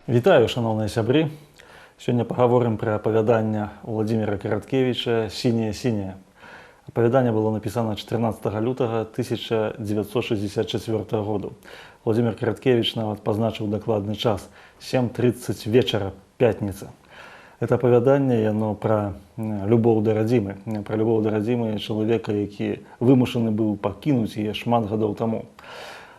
Вітаю, шановныя сябры! Сёння пагаворым пра апавяданне Владзіміра Караткевіча «Сіняе-сіняе». Апавяданне было напісана 14 лютага 1964 году. Владзімір Караткевіч нават пазначыў дакладны час – 7:30 вечара, пятніца. Это апавяданне яно пра любоў да радзімы, пра любоў да радзімы чалавека, які вымушаны быў пакінуць яе шмат гадоў таму.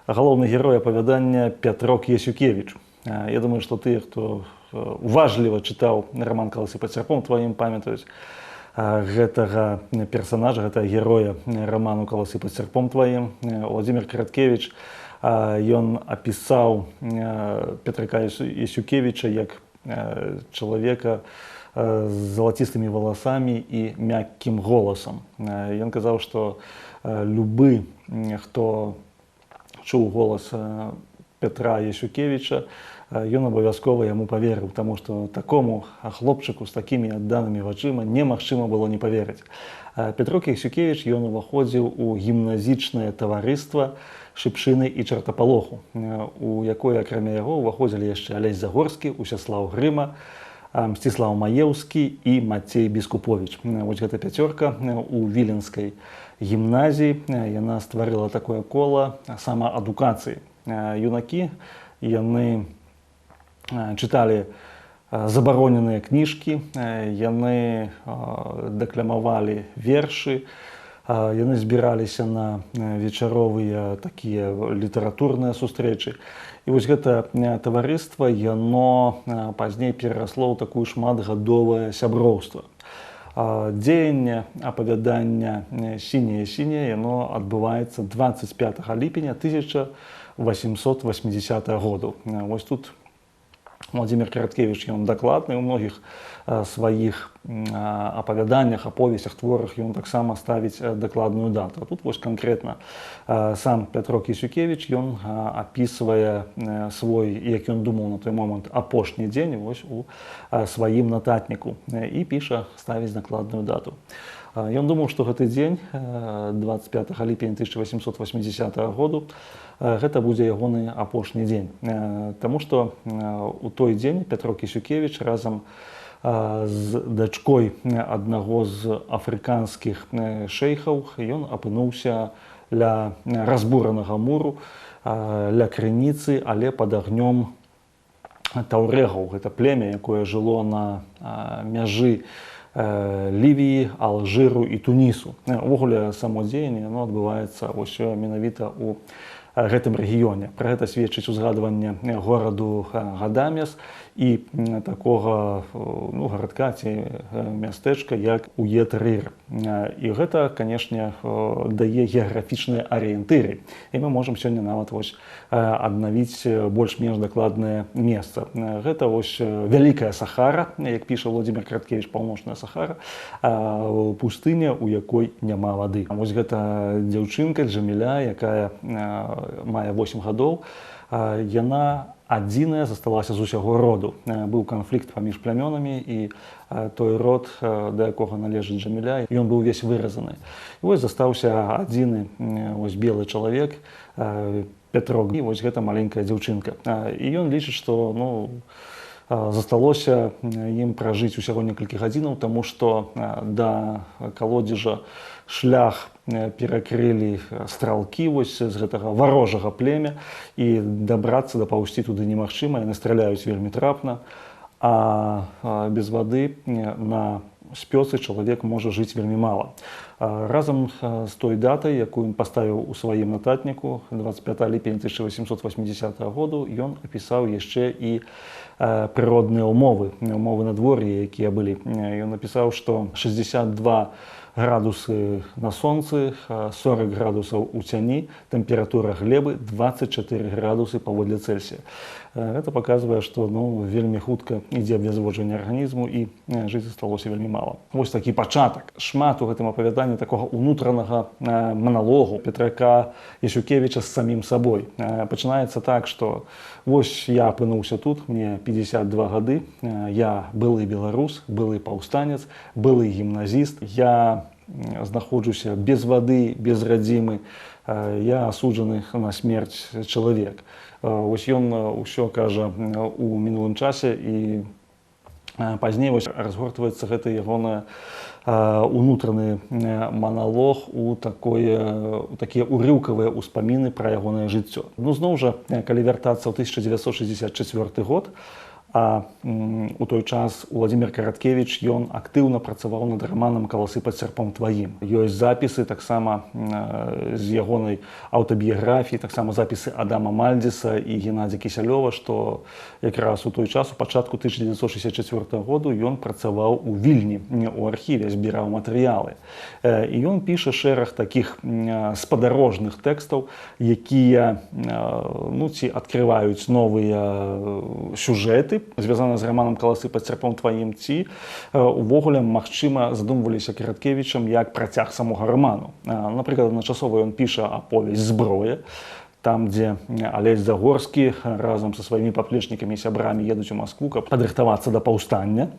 Галоўны герой апавядання Пятрок Ясюкевіч. Я думаю, што тыя, хто уважліва чытаў раман «Каласы пад сярпом тваім», памятаюць гэтага персанажа, гэтага героя раману «Каласы пад сярпом тваім». Владзімір Караткевіч, ён апісаў Пятрака Ясюкевіча як чалавека з залацістымі валасамі і мяккім голасам. Ён казаў, што любы, хто чуў голас Пятра Ясюкевіча, ён абавязкова яму паверыў, таму што такому хлопчыку з такімі адданымі вачыма немагчыма было не паверыць. Пятрок Ясюкевіч, ён уваходзіў у гімназічнае таварыства Шыпшыны і Чартапалоху, у якое, акрамя яго, уваходзілі яшчэ Алесь Загорскі, Усяслаў Грыма, Мсціслаў Маеўскі і Мацей Біскуповіч. Вось гэта пяцёрка у віленскай гімназіі, яна стварыла такое кола самаадукацыі. Юнакі, яны чыталі забароненыя кніжкі, яны дэкламавалі вершы, яны збіраліся на вечаровыя такія літаратурныя сустрэчы. І вось гэта таварыства, яно пазней перарасло ў такую шматгадовае сяброўства. Дзеянне апавядання «Сіняе-сіняе» яно адбываецца 25 ліпеня 1880 году. Вось тут Владзімір Караткевіч, ён дакладны, у многіх сваіх апавяданнях, аповесцях, творах ён таксама ставіць дакладную дату. А тут вось канкрэтна сам Пятрок Ясюкевіч, ён апісвае свой, як ён думаў на той момант, апошні дзень вось у сваім нататніку і піша, ставіць дакладную дату. Ён думаў, што гэты дзень, 25 ліпеня 1880 году, гэта будзе ягоны апошні дзень. Таму што у той дзень Пятрок Ясюкевіч разам з дачкой аднаго з афрыканскіх шэйхаў, ён апынуўся ля разбуранага муру, ля крыніцы, але пад агнём таўрэгаў. Гэта племя, якое жыло на мяжы Лівіі, Алжыру і Тунісу. Увогуле, само дзеянне адбываецца менавіта ў гэтым рэгіёне. Пра гэта сведчыць узгадванне гораду Гадамес і такога гарадка ці мястэчка, як Ует-Рыр. І гэта, канешне, дае геаграфічныя арыентыры. І мы можам сёння нават аднавіць больш-менш дакладнае месца. Гэта вялікая Сахара, як піша Владзімір Караткевіч, паўночная Сахара, пустыня, у якой няма вады. Вось гэта дзяўчынка Джаміля, якая мае 8 гадоў, яна адзіная засталася з усяго роду. Быў канфлікт паміж плямёнамі, і той род, да якога належыць Джаміля, ён быў увесь выразаны. І вось застаўся адзіны белы чалавек, Пятрок, і вось гэта маленькая дзяўчынка. І ён лічыць, што засталося ім пражыць усяго некалькі гадзінаў, таму што да калодзежа шлях перакрылі стралкі з гэтага варожага племя, і дабрацца, дапаўсці туды немагчыма, яны страляюць вельмі трапна, а без вады на спёцы чалавек можа жыць вельмі мала. Разам з той датай, якую ён паставіў у сваім нататніку, 25 ліпеня 1880 году, ён апісаў яшчэ і прыродныя умовы надвор'я, якія былі. Ён напісаў, што 62 градусы на сонцы, 40 градусаў у цяні, тэмпература глебы 24 градусы паводле Цельсія. Гэта паказвае, што вельмі хутка ідзе абвязводжванне арганізму і жыць засталося вельмі мала. Вось такі пачатак. Шмат у гэтым апавяданні такога ўнутранага маналогу Петряка Ясюкевіча з самім сабой. Пачынаецца так, што вось я апынуўся тут, мне 52 гады, я былы беларус, былы паўстанец, былы гімназіст, я знаходжуся без вады, без радзімы, я асуджаны на смерць чалавек. Вось ён усё кажа у мінулым часе і пазней разгортваецца гэты ягоны унутраны маналог у такія урыўкавыя ўспаміны пра ягонае жыццё. Зноў жа, калі вяртацца ў 1964 год, а у той час Уладзімір Караткевіч, ён актыўна працаваў над раманам «Каласы пад сярпом тваім». Ёсць запісы таксама з ягонай аўтабіяграфіі, таксама запісы Адама Мальдзіса і Геннадзя Кісялёва, што якраз у той час, у пачатку 1964 году, ён працаваў у Вільні, у архіве, збіраў матэрыялы. І ён піша шэраг такіх спадарожных тэкстаў, якія ці адкрываюць новыя сюжэты, звязана з раманам «Каласы пад сярпом тваім», ці увогуле, магчыма, задумваліся Караткевічам як працяг самога раману. Напрыклад, адначасова ён піша аповесць «Зброя», там, дзе Алесь Загорскі разам са сваімі паплечнікамі і сябрамі едуць у Маскву, каб падрыхтавацца да паўстання.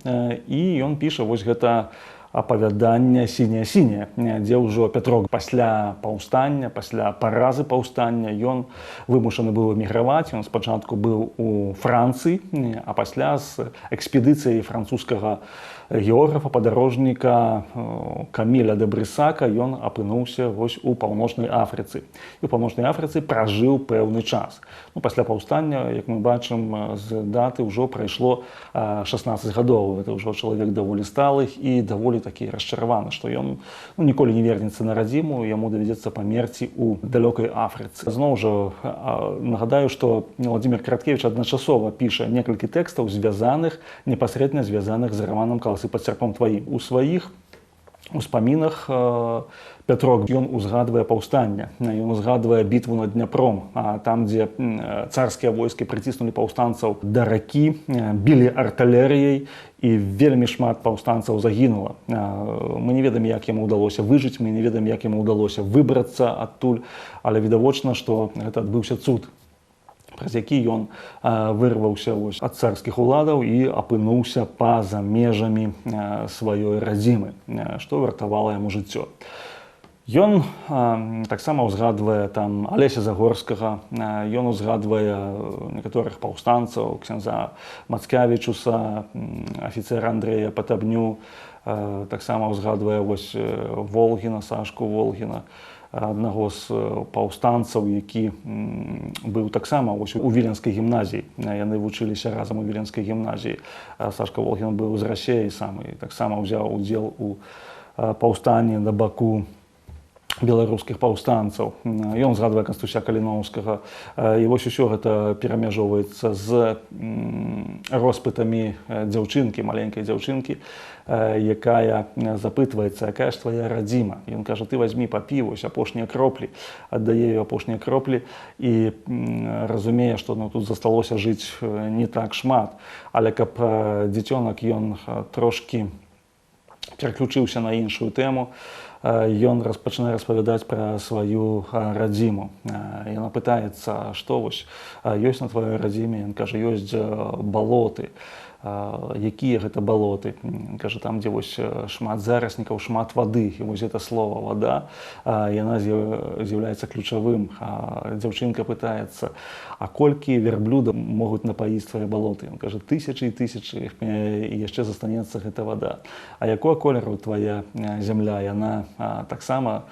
І ён піша вось гэта апавяданне «Сіняя-сіняя», дзе ўжо Пятрок пасля паўстання, пасля паразы паўстання, ён вымушаны быў эміграваць. Ён спачатку быў у Францыі, а пасля з экспедыцыяй французскага географа, падарожніка Каміля де Брысака ён апынуўся вось у Паўночнай Афрыцы. І ў Паўночнай Афрыцы пражыў пэўны час. Пасля паўстання, як мы бачым з даты, ўжо прайшло 16 гадоў. Гэта ўжо чалавек даволі сталы і даволі такі расчараваны, што ён ніколі не вернецца на радзіму, яму давядзецца памерці ў далёкай Афрыцы. Зноў жа нагадаю, што Уладзімір Караткевіч адначасова піша некалькі тэкстаў, непасрэдна звязаных з раманам «Каласы пад сярпом тваім». У сваіх успамінах Пятрок ён узгадвае паўстанне, ён узгадвае бітву над Дняпром, там, дзе царскія войскі прыціснулі паўстанцаў да ракі, білі артылерыяй, і вельмі шмат паўстанцаў загінула. Мы не ведаем, як яму ўдалося выжыць, мы не ведаем, як яму ўдалося выбрацца адтуль, але відавочна, што гэта адбыўся цуд, праз які ён вырваўся ад царскіх уладаў і апынуўся па-за межамі сваёй радзімы, што вартавала яму жыццё. Ён таксама ўзгадвае Алеся Загорскага, ён узгадвае некаторых паўстанцаў, ксяндза Мацкявічуса, афіцэра Андрэя Патабню, таксама ўзгадвае Волгіна, Сашку Волгіна, аднаго з паўстанцаў, які быў таксама у Віленскай гімназіі. Яны вучыліся разам у Віленскай гімназіі. Сашка Волгін быў з Расеі сам і таксама ўзяў удзел у паўстанні на баку беларускіх паўстанцаў. Ён згадвае Канстуся Каліноўскага. І вось усё гэта перамяжоўваецца з роспытамі дзяўчынкі, маленькай дзяўчынкі, якая запытваецца, якая ж твая радзіма. Ён кажа, ты вазьмі, папі, вось апошнія кроплі, аддае ёй апошнія кроплі і разумее, што тут засталося жыць не так шмат. Але каб дзіцёнак ён трошкі пераключыўся на іншую тэму, ён пачынае распавядаць пра сваю радзіму. Яна пытаецца, што вось ёсць на тваёй радзіме. Ён кажа, ёсць балоты. Якія гэта балоты? Кажа, там, дзе вось шмат зараснікаў, шмат вады. І вось гэта слова «вада», яна з'яўляецца ключавым. Дзяўчынка пытаецца, а колькі вярблюда могуць напаіць твае балоты? Ён кажа, тысячы і тысячы, і яшчэ застанецца гэта вада. А якога колеру твая зямля? Яна таксама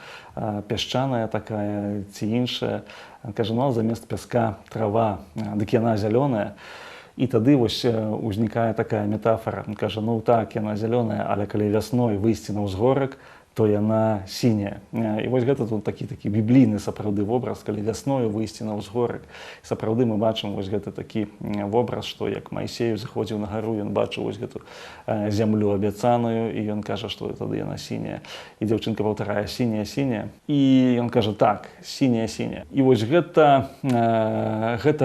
пясчаная такая ці іншая? Кажа, замест пяска трава, дык яна зялёная. І тады вось узнікае такая метафора. Кажа, так, яна зялёная, але калі вясной выйсці на ўзгорак, то яна сіняя. І вось гэта тут такі біблійны сапраўды вобраз, калі вясною выйсці на ўзгорак. Сапраўды мы бачым вось гэты такі вобраз, што як Маісею заходзіў на гару, ён бачыў вось гэту зямлю абяцаную, і ён кажа, што тады яна сіняя. І дзяўчынка паўтарае сіняя, сіняя. І ён кажа так, сіняя, сіняя. І вось гэта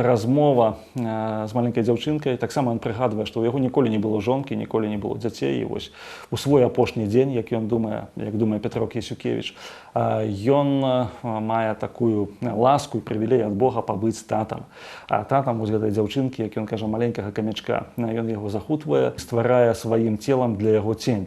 размова з маленькай дзяўчынкай, таксама ён прыгадвае, што ў яго ніколі не было жонкі, ніколі не было дзяцей. І вось у свой апошні дзень, як ён думае, думае Петрок Есюкевіч, ён мае такую ласку і прывілей ад Бога пабыць татам. А татам вось гэтай дзяўчынкі, як ён кажа, маленькага камячка, ён яго захутвае, стварае сваім целам для яго цень.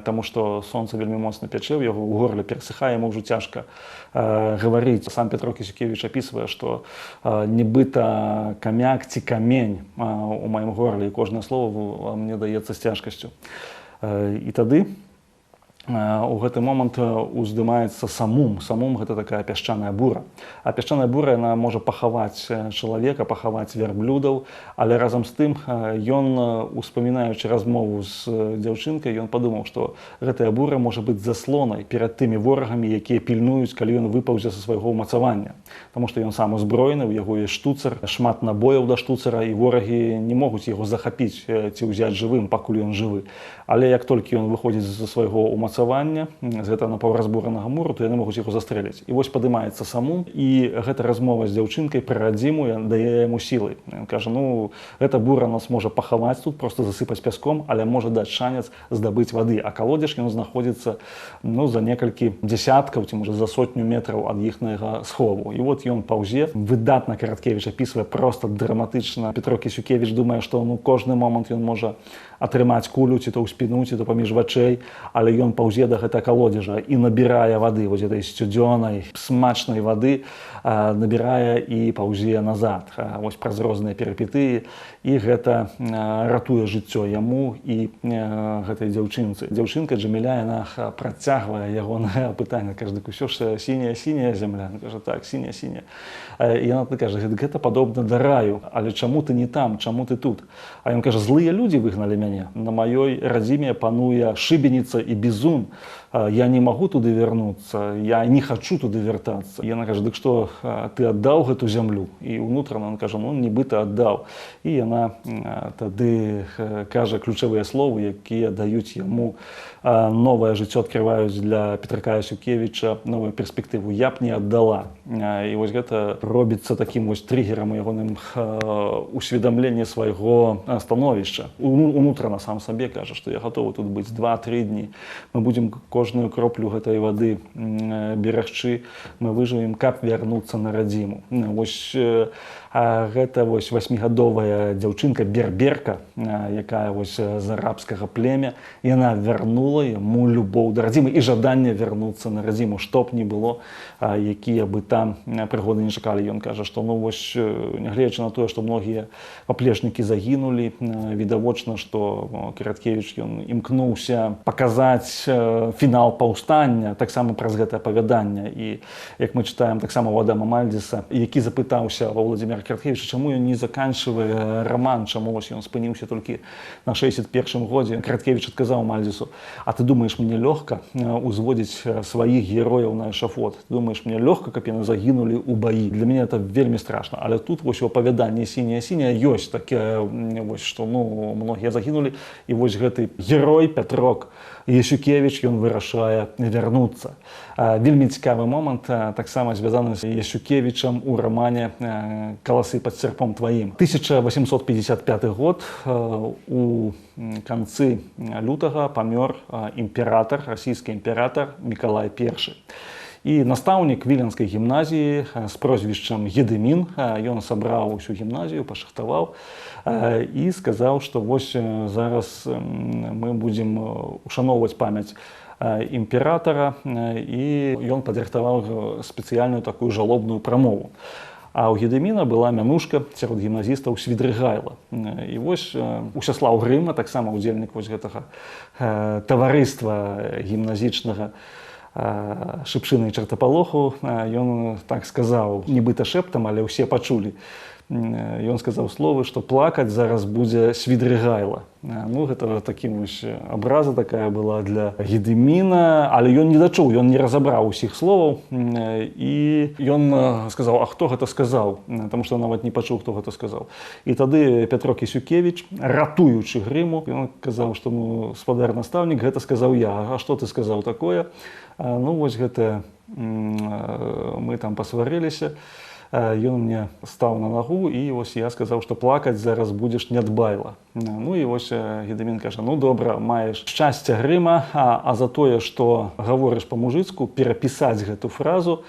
Таму што сонца вельмі моцна пячэ, яго ў горле перасыхае, яму ўжо цяжка гаварыць. Сам Петрок Есюкевіч апісвае, што нібыта камяк ці камень у маім горле, і кожнае слово мне даецца з цяжкасцю. І тады у гэты момант уздымаецца самум. Самум гэта такая пясчаная бура. А пясчаная бура, яна можа пахаваць чалавека, пахаваць вярблюдаў, але разам з тым ён, успамінаючы размову з дзяўчынкай, ён падумаў, што гэтая бура можа быць заслонай перад тымі ворагамі, якія пільнуюць, калі ён выпаўзе са свайго ўмацавання. Таму што ён сам узброены, у яго ёсць штуцар, шмат набояў да штуцара, і ворагі не могуць яго захапіць ці ўзяць жывым, пакуль ён жывы. Але як толькі ён выходзіць з свайго ўмацавання, з гэтага напаўразбуранага муру, то яны могуць яго застрэліць. І вось падымаецца самум, і гэта размова з дзяўчынкай пра радзіму дае яму сілы. Ён кажа, гэта бура нас можа пахаваць тут, проста засыпаць пяском, але можа даць шанец здабыць вады. А калодзеж ён знаходзіцца за некалькі дзясяткаў, ці можа за сотню метраў ад іхняга схову. І вот ён паўзе. Выдатна Караткевіч апісвае, проста драматычна. Петрок Есюкевіч думае, што кожны момант ён можа атрымаць кулю, ці то ў спіну, ці то паміж вачэй, але ён паўзе да гэтага калодзежа і набірае вады, вось гэтай сцюдзёнай, смачнай вады, набірае і паўзе назад. Вось праз розныя перыпетыі, і гэта ратуе жыццё яму і гэтай дзяўчынцы. Дзяўчынка Джаміля, яна працягвае ягонае пытанне, кажа, дык усё ж сіняя, сіняя зямля. Кажа, так, сіняя, сіняя. І яна кажа, гэта падобна да раю, але чаму ты не там, чаму ты тут? А ён кажа, злыя людзі выгналі мяне. На маёй радзіме пануе шыбеніца і бізун. Я не магу туды вярнуцца, я не хачу туды вяртацца. Яна кажа, дык што, ты аддаў гэту зямлю? І ўнутрана ён кажа, нібыта аддаў. І яна тады кажа ключавыя словы, якія даюць яму новае жыццё, адкрываюць для Петрака Есюкевіча новую перспектыву. Я б не аддала. І вось гэта робіцца такім вось триггерам у ягоным усведамленні свайго становішча. Унутрана сам сабе кажа, што я гатовы тут быць 2-3 дні. Мы будзем кожную кроплю гэтай вады берагчы, мы выжывем, каб вярнуцца на радзіму. Вось гэта вось 8гадовая дзяўчынка берберка, якая вось з арабскага племя, яна вярнула яму любоў да радзімы і жаданне вярнуцца на радзіму, што б ні было, якія бы там прыгоды не чакалі. Ён кажа, што вось, нягледзячы на тое, што многія паплечнікі загінулі, відавочна, што Караткевіч ён імкнуўся паказаць фінал паўстання, таксама праз гэтае апавяданне. І як мы чытаем таксама у Адама Мальдзіса, які запытаўся ва Владзіміра Караткевіча, чаму ён не заканчвае раман, чаму вось ён спыніўся толькі на 61-м годзе. Караткевіч адказаў Мальдзісу, а ты думаеш, мне лёгка узводзіць сваіх герояў на эшафот? Ты думаеш, мне лёгка, каб яны загінулі ў баі? Для мяне это вельмі страшна. Але тут вось у апавяданні «Сіняя-сіняя» ёсць такое, вось, што многія загінулі, і вось гэты герой Петрок Есюкевіч, ён вырашае вярнуцца. Вельмі цікавы момант, таксама звязаны з Есюкевічам у рамане «Каласы пад серпом тваім». 1855 год, у канцы лютага памёр імператар, расійскі імператар Мікалай I. І настаўнік Віленскай гімназіі з прозвішчам Гедымін, ён сабраў усю гімназію, пашахтаваў і сказаў, што вось зараз мы будзем ушаноўваць памяць імператара, і ён падрыхтаваў спецыяльную такую жалобную прамову. А ў Гедыміна была мянушка сярод гімназістаў Свідрыгайла. І вось Усяслаў Грыма, таксама удзельнік вось гэтага таварыства гімназічнага шыпшыны і чартапалоху, ён так сказаў, нібыта шэптам, але ўсе пачулі. Ён сказаў словы, што плакаць зараз будзе Свідрыгайла. Ну, гэта такім вось абраза такая была для Гедыміна, але ён не дачуў, ён не разабраў усіх словаў, і ён сказаў: а хто гэта сказаў? Таму што нават не пачуў, хто гэта сказаў. І тады Пятро Кісюкевіч, ратуючы грыму, ён казаў, што ну, спадар-настаўнік, гэта сказаў я. А што ты сказаў такое? Ну, вось гэта мы там пасварыліся. Ён мне стаў на нагу, і вось я сказаў, што плакаць зараз будзеш нядбайла. Ну і вось Гедымін кажа: ну добра, маеш шчасце грыма, а за тое, што гаворыш па-мужыцку, перапісаць гэту фразу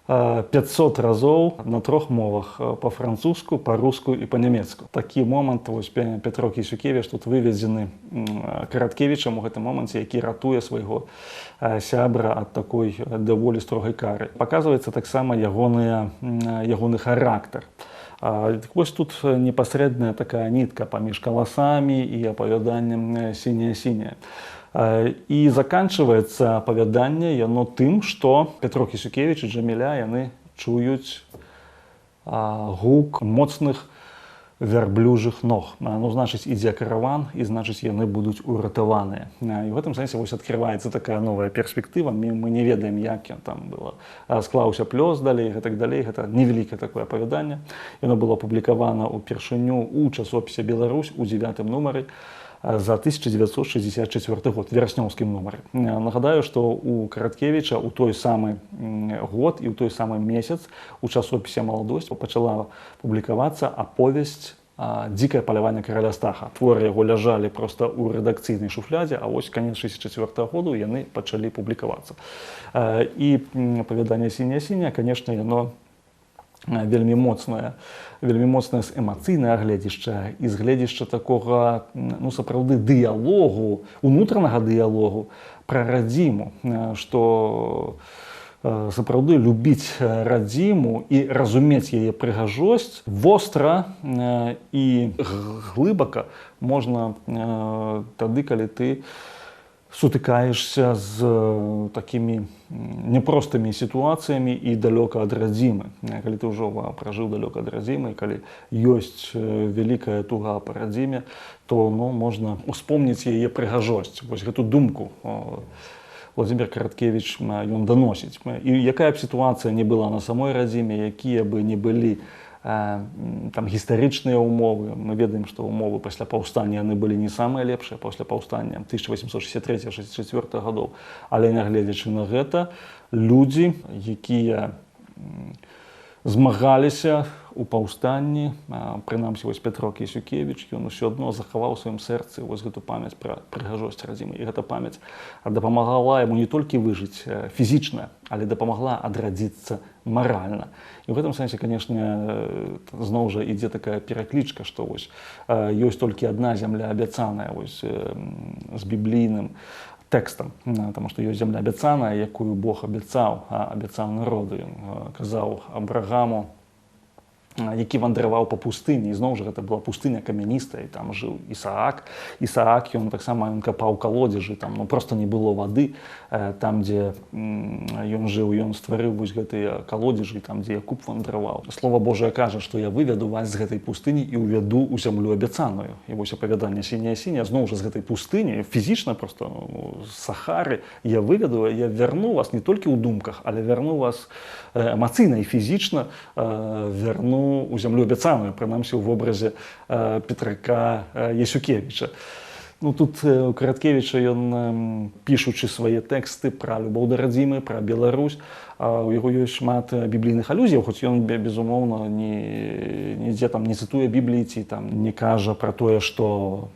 500 разоў на 3 мовах: па-французску, па-руску і па-нямецку. Такі момант вось Пятро Кісюкевіч тут выведзены Караткевічам у гэтым моманце, які ратуе свайго сябра ад такой даволі строгай кары. Паказваецца таксама ягоны характар. Так вось тут непасрэдная такая нітка паміж каласамі і апавяданнем «Сіняя-сіняя». І заканчваецца апавяданне яно тым, што Пятро Кісюкевіч і Джаміля яны чуюць гук моцных вярблюжых ног. Ну, значыць, ідзе караван, і значыць, яны будуць уратаваныя. І в гэтым сэнсе вось адкрываецца такая новая перспектыва. Мы не ведаем, як ён там было. Склаўся плёс далей, гэтак далей. Гэта невялікае такое апавяданне. Яно было апублікавана ўпершыню ў часопісе «Беларусь» у 9-м нумары за 1964 год, вераснёўскім нумары. Нагадаю, што у Караткевіча ў той самы год і ў той самы месяц у часопісе «Маладосць» пачала публікавацца аповесць «Дзікае паляванне караля Стаха». Творы яго ляжалі проста ў рэдакцыйнай шуфлядзе, а вось канец 1964 году яны пачалі публікавацца. І апавяданне «Сіняя-сіняя», канешне, яно вельмі моцнае з эмацыйнага гледзішча і з гледзішча такога, ну, сапраўды дыялогу, унутранага дыялогу пра радзіму, што сапраўды любіць радзіму і разумець яе прыгажосць востра і глыбака можна тады, калі ты сутыкаешься з такімі няпростымі сітуацыямі і далёка ад радзімы. Калі ты ўжо пражыў далёка ад радзімы, калі ёсць вялікая туга па радзіме, то можна успомніць яе прыгажосць. Вось гэту думку Владзімір Караткевіч ён даносіць. І якая б сітуацыя не была на самой радзіме, якія бы не былі там гістарычныя ўмовы. Мы ведаем, што ўмовы пасля паўстання яны былі не самыя лепшыя пасля паўстання 1863-64 гадоў. Але нягледзячы на гэта, людзі, якія змагаліся у паўстанні, прынамсі вось Пятро Кісюкевіч, ён усё адно захаваў у сваім сэрцы вось гэту памяць пра прыгажосць радзімы. І гэта памяць дапамагала яму не толькі выжыць фізічна, але дапамагла адрадзіцца маральна. І ў гэтым сэнсе, канешне, зноў жа ідзе такая пераклічка, што вось ёсць толькі адна зямля абяцаная вось з біблійным тэкстам, таму што ёсць зямля абяцаная, якую Бог абяцаў народу. Ён казаў Абрагаму, які вандраваў па пустыні. І зноў жа гэта была пустыня камяністая, і там жыў Ісаак. Ісаак, ён таксама капаў калодзежы, там проста не было вады. Там, дзе ён жыў, ён стварыў вось гэтыя калодзежы, там, дзе Якуб вандраваў. Слова Божае кажа, што я выведу вас з гэтай пустыні і ўвяду ў зямлю абяцаную. І вось апавяданне «Сіняя-сіняя» зноў жа з гэтай пустыні, фізічна проста з Сахары, я выведу, я вярну вас не толькі ў думках, але вярну вас эмацыйна і фізічна, вярну у зямлю абяцаную, прынамсі ў вобразе Петрака Ясюкевіча. Ну, тут у Караткевіча ён, пішучы свае тэксты пра любоў да радзімы, пра Беларусь, у яго ёсць шмат біблійных алюзіяў, хоць ён, безумоўна, нідзе там не цытуе Бібліі ці там не кажа пра тое, што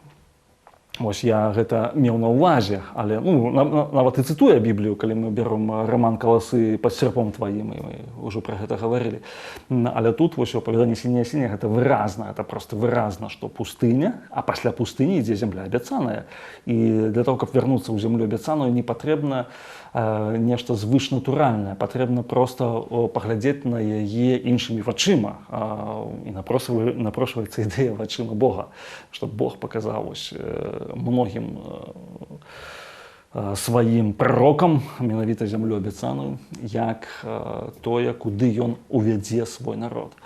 вось я гэта меў на ўвазе, але нават і цытуе Біблію, калі мы бяром раман «Каласы пад серпом тваім», мы ўжо пра гэта гаварылі. Але тут вось у апавяданні «Сіняя-сіняя» гэта выразна, гэта проста выразна, што пустыня, а пасля пустыні ідзе зямля абяцаная. І для того, каб вярнуцца ў зямлю абяцаную, не патрэбна нешта звышнатуральнае, патрэбна проста паглядзець на яе іншымі вачыма. І напрошваецца ідэя вачыма Бога, што Бог паказаў многім сваім прарокам, менавіта зямлю абяцаную, як тое, куды ён увядзе свой народ.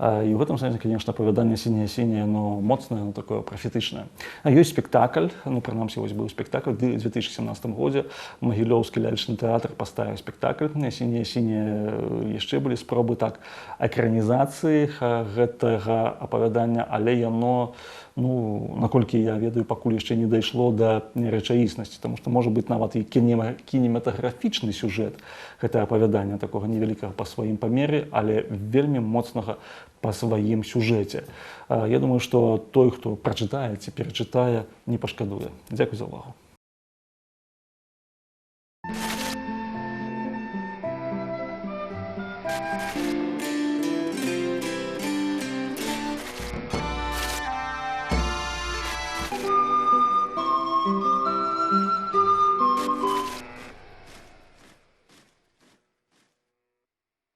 І ў гэтым сэнсе, конечно, апавяданне сіняе-сіняе, но моцнае, но такое прафетычнае. Ёсць спектакль, ну, прынамсі, вось быў спектакль, у 2017 годзе Магілёўскі лялечны тэатр паставіў спектакль сіняе-сіняе, яшчэ былі спробы так экранізацыі гэтага апавядання, але яно, ну, наколькі я ведаю, пакуль яшчэ не дайшло да рэчаіснасці, таму што можа быць нават і кінематаграфічны сюжэт гэтага апавядання, такога невялікага па сваім памеры, але вельмі моцнага па сваім сюжэце. Я думаю, што той, хто прачытае ці перачытае, не пашкадуе. Дзякуй за ўвагу.